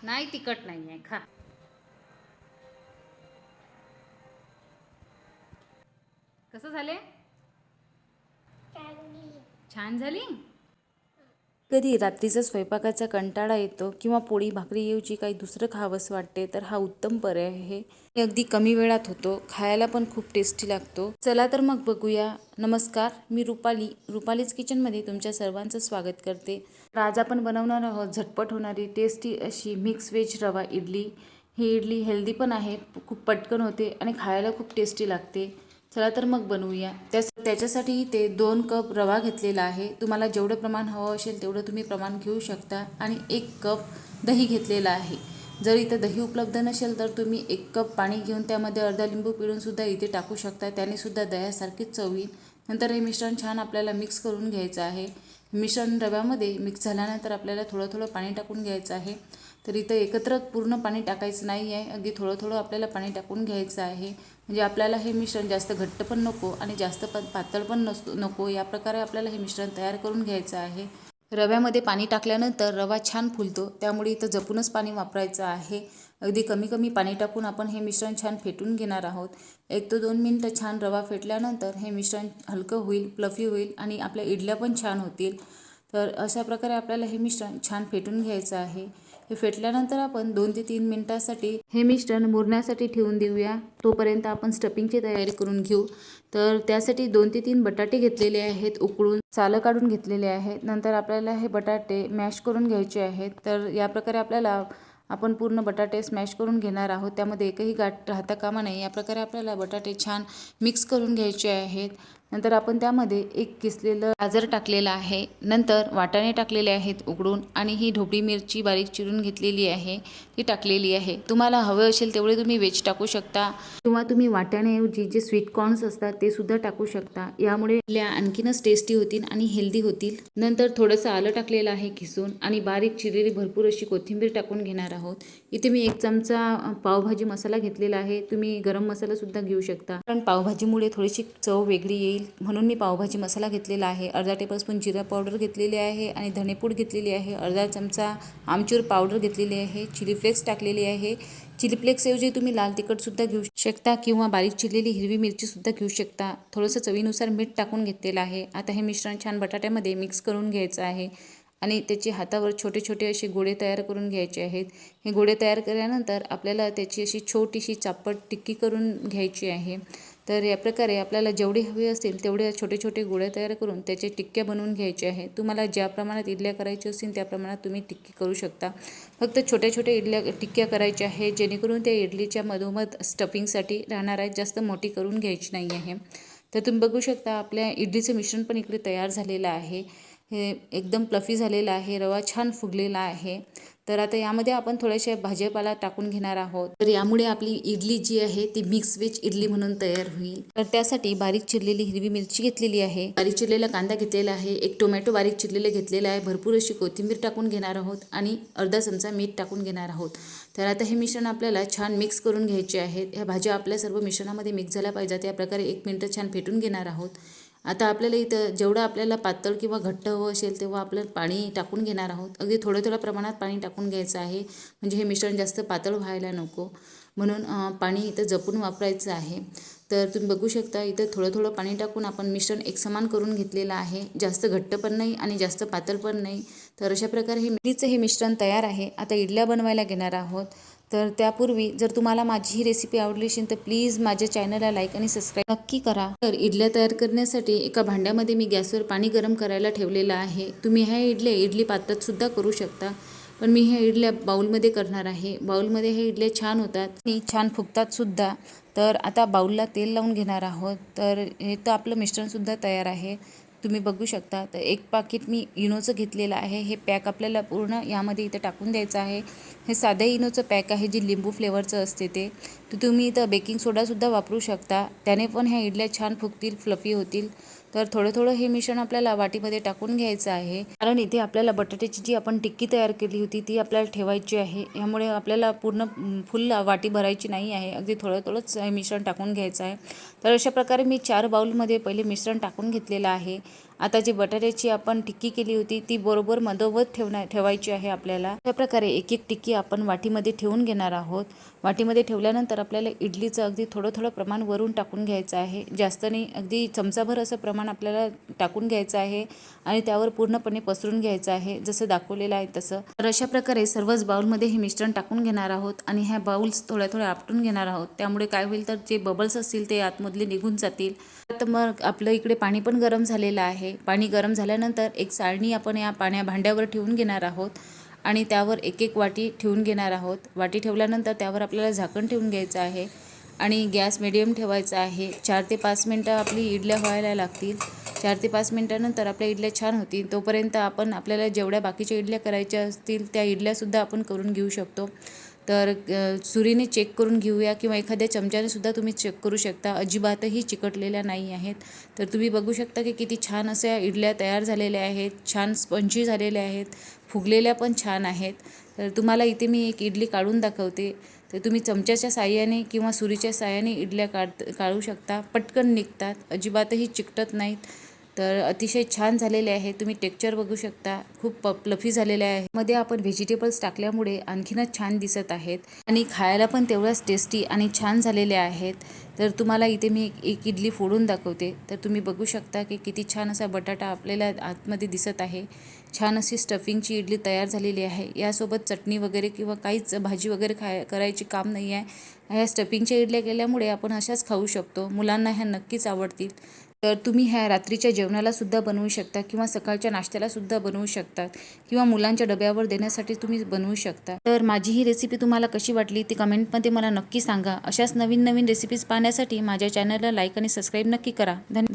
नाही तिखट नाही आहे, खा. कसं झाले? छान झाली. कधी रात्रीचा स्वयंपाकाचा कंटाळा येतो किंवा पोळी भाकरीऐवजी काही दुसरं खावंसं वाटते तर हा उत्तम पर्याय आहे. हे अगदी कमी वेळात होतो, खायला पण खूप टेस्टी लागतो. चला तर मग बघूया. नमस्कार, मी रुपालीज किचनमध्ये तुमच्या सर्वांचं स्वागत करते. तर आज आपण बनवणार आहोत झटपट होणारी टेस्टी अशी मिक्स व्हेज रवा इडली. ही इडली हेल्दी पण आहे, खूप पटकन होते आणि खायला खूप टेस्टी लागते. चला तर मग बनवूया. त्याच्यासाठी इथे 2 कप रवा घेतलेला आहे. तुम्हाला जेवढं प्रमाण हवं असेल तेवढं तुम्ही प्रमाण घेऊ शकता. आणि 1 कप दही घेतलेला आहे. जर इथं दही उपलब्ध नसेल तर तुम्ही 1 कप पाणी घेऊन त्यामध्ये अर्धा लिंबू पिळूनसुद्धा इथे टाकू शकता. त्यानेसुद्धा दह्यासारखीच चव येईल. नंतर हे मिश्रण छान आपल्याला मिक्स करून घ्यायचं आहे. मिश्रण रव्यामध्ये मिक्स झाल्यानंतर आपल्याला थोडं थोडं पाणी टाकून घ्यायचं आहे. तर इथं एकत्र पूर्ण पाणी टाकायचं नाही आहे, अगदी थोडं थोडं आपल्याला पाणी टाकून घ्यायचं आहे. म्हणजे आपल्याला हे मिश्रण जास्त घट्ट पण नको आणि जास्त पातळ पण नको. या प्रकारे आपल्याला हे मिश्रण तयार करून घ्यायचं आहे. रव्यामध्ये पाणी टाकल्यानंतर रवा छान फुलतो, त्यामुळे इथं जपूनच पाणी वापरायचं आहे. अगदी कमी कमी पाणी टाकून आपण हे मिश्रण छान फेटून घेणार आहोत. 1 ते 2 मिनटं छान रवा फेटल्यानंतर हे मिश्रण हलकं होईल, फ्लफी होईल आणि आपल्या इडल्या पण छान होतील. तर अशा प्रकारे आपल्याला हे मिश्रण छान फेटून घ्यायचं आहे. हे फेटल्यानंतर आपण 2 ते 3 मिनिटांसाठी हे मिश्रण मुरण्यासाठी ठेवून देऊया. तोपर्यंत आपण स्टफिंगची तयारी करून घेऊ. तर त्यासाठी 2 ते 3 बटाटे घेतलेले आहेत, उकळून सालं काढून घेतलेले आहेत. नंतर आपल्याला हे बटाटे मॅश करून घ्यायचे आहेत. तर या प्रकारे आपण पूर्ण बटाटे स्मॅश करून घेणार आहोत. त्यामध्ये एकही गाठ राहता कामा नये. या प्रकारे आपल्याला बटाटे छान मिक्स करून घ्यायचे आहेत. नंतर आपण त्यामध्ये एक किसलेलं गाजर टाकलेलं आहे. नंतर वाटाणे टाकलेले आहेत उकडून आणि ही ढोबळी मिरची बारीक चिरून घेतलेली आहे ती टाकलेली आहे. तुम्हाला हवे असेल तेवढे तुम्ही व्हेज टाकू शकता किंवा तुम्ही वाटाण्याऐवजी जे स्वीट कॉर्न्स असतात ते सुद्धा टाकू शकता. यामुळे आपल्या आणखीनच टेस्टी होतील आणि हेल्दी होतील. नंतर थोडंसं आलं टाकलेलं आहे किसून आणि बारीक चिरलेली भरपूर अशी कोथिंबीर टाकून घेणार आहोत. इथे मी 1 चमचा पावभाजी मसाला घेतलेला आहे. तुम्ही गरम मसाला सुद्धा घेऊ शकता, कारण पावभाजीमुळे थोडीशी चव वेगळी येईल म्हणून मी पावभाजी मसाला घेतलेला आहे. अर्धा टेबलस्पून जिरा पावडर घेतलेली आहे आणि धणेपूड घेतलेली आहे. अर्धा चमचा आमचूर पावडर घेतलेली आहे. चिली फ्लेक्स टाकलेली आहे. चिली फ्लेक्सऐवजी तुम्ही लाल तिखटसुद्धा घेऊ शकता किंवा बारीक चिरलेली हिरवी मिरचीसुद्धा घेऊ शकता. थोडंसं चवीनुसार मीठ टाकून घेतलेलं आहे. आता हे मिश्रण छान बटाट्यामध्ये मिक्स करून घ्यायचं आहे आणि त्याचे हातावर छोटे छोटे असे गोळे तयार करून घ्यायचे आहेत. हे गोळे तयार केल्यानंतर आपल्याला त्याची अशी छोटीशी चापट टिक्की करून घ्यायची आहे. तर या प्रकारे आपल्याला जेवढे हवे असतील तेवढे छोटे छोटे गोळे तयार करून त्याचे टिक्क्या बनवून घ्यायचे आहे. तुम्हाला ज्या प्रमाणात इडल्या करायच्या असतील त्या प्रमाणात तुम्ही टिक्की करू शकता. फक्त छोट्या छोट्या टिक्क्या करायच्या आहे, जेणेकरून त्या इडलीच्या मधोमध स्टफिंगसाठी राहणार आहेत. जास्त मोठी करून घ्यायची नाही आहे. तर तुम्ही बघू शकता आपल्या इडलीचं मिश्रण पण इकडे तयार झालेलं आहे. हे एकदम फ्लफी झालेलं आहे. रवा छान फुगलेला आहे. तर आता यामध्ये आपण थोड्याशा भाजीपाला टाकून घेणार आहोत. तर यामुळे आपली इडली जी आहे ती मिक्स व्हेज इडली म्हणून तयार होईल. तर त्यासाठी बारीक चिरलेली हिरवी मिरची घेतलेली आहे, बारीक चिरलेला कांदा घेतलेला आहे, 1 टोमॅटो बारीक चिरलेले घेतलेला आहे, भरपूर अशी कोथिंबीर टाकून घेणार आहोत आणि अर्धा चमचा मीठ टाकून घेणार आहोत. तर आता हे मिश्रण आपल्याला छान मिक्स करून घ्यायचे आहेत. ह्या भाज्या आपल्या सर्व मिश्रणामध्ये मिक्स झाल्या पाहिजेत. या प्रकारे 1 मिनिट छान फेटून घेणार आहोत. आता आपल्याला इथं जेवढं आपल्याला पातळ किंवा घट्ट हवं असेल तेव्हा आपलं पाणी टाकून घेणार आहोत. अगदी थोड्या थोड्या प्रमाणात पाणी टाकून घ्यायचं आहे, म्हणजे हे मिश्रण जास्त पातळ व्हायला नको म्हणून पाणी इथं जपून वापरायचं आहे. तर तुम्ही बघू शकता इथं थोडं थोडं पाणी टाकून आपण मिश्रण एकसमान करून घेतलेलं आहे. जास्त घट्ट पण नाही आणि जास्त पातळ पण नाही. तर अशा प्रकारे हे मिश्रण तयार आहे. आता इडल्या बनवायला घेणार आहोत. तर त्यापूर्वी जर तुम्हाला माझी ही रेसिपी आवडली असेल तर प्लीज माझ्या चॅनलला लाईक आणि सबस्क्राईब नक्की करा. तर इडल्या तयार करण्यासाठी एका भांड्यामध्ये मी गॅसवर पाणी गरम करायला ठेवलेलं आहे. तुम्ही ह्या इडली पात्रातसुद्धा करू शकता, पण मी ह्या इडल्या बाउलमध्ये करणार आहे. बाउलमध्ये ह्या इडल्या छान होतात आणि छान फुगतातसुद्धा. तर आता बाउलला तेल लावून घेणार आहोत. तर हे तर आपलं मिश्रणसुद्धा तयार आहे. तुम्ही बघू शकता. तर 1 पाकीट मी इनोचं घेतलेलं आहे. हे पॅक आपल्याला पूर्ण यामध्ये इथं टाकून द्यायचं आहे. हे साधं इनोचं पॅक आहे, जे लिंबू फ्लेवरचं असते ते. तर तुम्ही इथं बेकिंग सोडासुद्धा वापरू शकता, त्याने पण ह्या इडल्या छान फुगतील, फ्लफी होतील. तर थोडं थोडं हे मिश्रण आपल्याला वाटीमध्ये टाकून घ्यायचं आहे, कारण इथे आपल्याला बटाट्याची जी आपण टिक्की तयार केली होती ती आपल्याला ठेवायची आहे. यामुळे आपल्याला पूर्ण फुल वाटी भरायची नाही आहे, अगदी थोडं थोडंच हे मिश्रण टाकून घ्यायचं आहे. तर अशा प्रकारे मी 4 बाउलमध्ये पहिले मिश्रण टाकून घेतलेलं आहे आता जी बटाट्याची आपण टिक्की केली होती ती बरोबर मधोमध ठेवायची आहे आपल्याला. अशा प्रकारे एक एक टिक्की आपण वाटीमध्ये ठेवून घेणार आहोत. वाटीमध्ये ठेवल्यानंतर आपल्याला इडलीचं अगदी थोडं थोडं प्रमाण वरून टाकून घ्यायचं आहे. जास्त नाही, अगदी चमचाभर असं प्रमाण आपल्याला टाकून घ्यायचं आहे आणि त्यावर पूर्णपणे पसरून घ्यायचं आहे, जसं दाखवलेलं आहे तसं. तर अशा प्रकारे सर्वच बाउलमध्ये हे मिश्रण टाकून घेणार आहोत आणि ह्या बाउल्स थोड्या थोड्या आपटून घेणार आहोत. त्यामुळे काय होईल तर जे बबल्स असतील ते आतमधले निघून जातील. तर मग आपलं इकडे पाणी पण गरम झालेलं आहे. पाणी गरम झाल्यानंतर एक चाळणी आपण या भांड्यावर ठेवून घेणार आहोत आणि त्यावर एक एक वाटी ठेवून घेणार आहोत. वाटी ठेवल्यानंतर त्यावर आपल्याला झाकण ठेवून घ्यायचं आहे आणि गॅस मिडियम ठेवायचा आहे. 4 ते 5 मिनटं आपली इडल्या व्हायला लागतील. 4 ते 5 मिनटानंतर आपल्या इडल्या छान होतील. तोपर्यंत आपल्याला जेवढ्या बाकीच्या इडल्या करायच्या असतील त्या इडल्यासुद्धा आपण करून घेऊ शकतो. तर सुरीने चेक करून घेऊया किंवा एखाद्या चमच्याने सुद्धा तुम्ही चेक करू शकता. अजिबातही चिकटलेल्या नाही आहेत. तर तुम्ही बघू शकता की किती छान अशा इडल्या तयार झालेल्या आहेत. छान स्पंजी झालेल्या आहेत, फुगलेल्या पण छान आहेत. तर तुम्हाला इथे मी एक इडली काढून दाखवते. तर तुम्ही चमच्याच्या साहाय्याने किंवा सुरीच्या साहाय्याने इडल्या काढू शकता. पटकन निघतात, अजिबातही चिकटत नाहीत. तर अतिशय छान झालेले आहे. तुम्ही टेक्स्चर बघू शकता, खूप फ्लफी झालेले आहे. मध्ये आपण व्हेजिटेबल्स टाकल्यामुळे आणखीनच छान दिसत आहेत आणि खायला पण तेवढ्याच टेस्टी आणि छान झालेले आहेत. तर तुम्हाला इथे मी एक इडली फोडून दाखवते. तर तुम्ही बघू शकता की किती छान असा बटाटा आपल्याला आतमध्ये दिसत आहे. छान अशी स्टफिंगची इडली तयार झालेली आहे. यासोबत चटणी वगैरे किंवा काहीच भाजी वगैरे करायची काम नाही आहे. ह्या स्टफिंगच्या इडल्या केल्यामुळे आपण अशाच खाऊ शकतो. मुलांना ह्या नक्कीच आवडतील. तर तुम्ही ह्या रात्रीच्या जेवणाला सुद्धा बनवू शकता किंवा सकाळच्या नाश्त्याला सुद्धा बनवू शकतात किंवा मुलांच्या डब्यावर देण्यासाठी तुम्ही बनवू शकता. तर माझी ही रेसिपी तुम्हाला कशी वाटली ती कमेंटमध्ये मला नक्की सांगा. अशाच नवीन नवीन रेसिपीज पाहण्यासाठी माझ्या चॅनलला लाईक आणि सबस्क्राईब नक्की करा. धन्यवाद.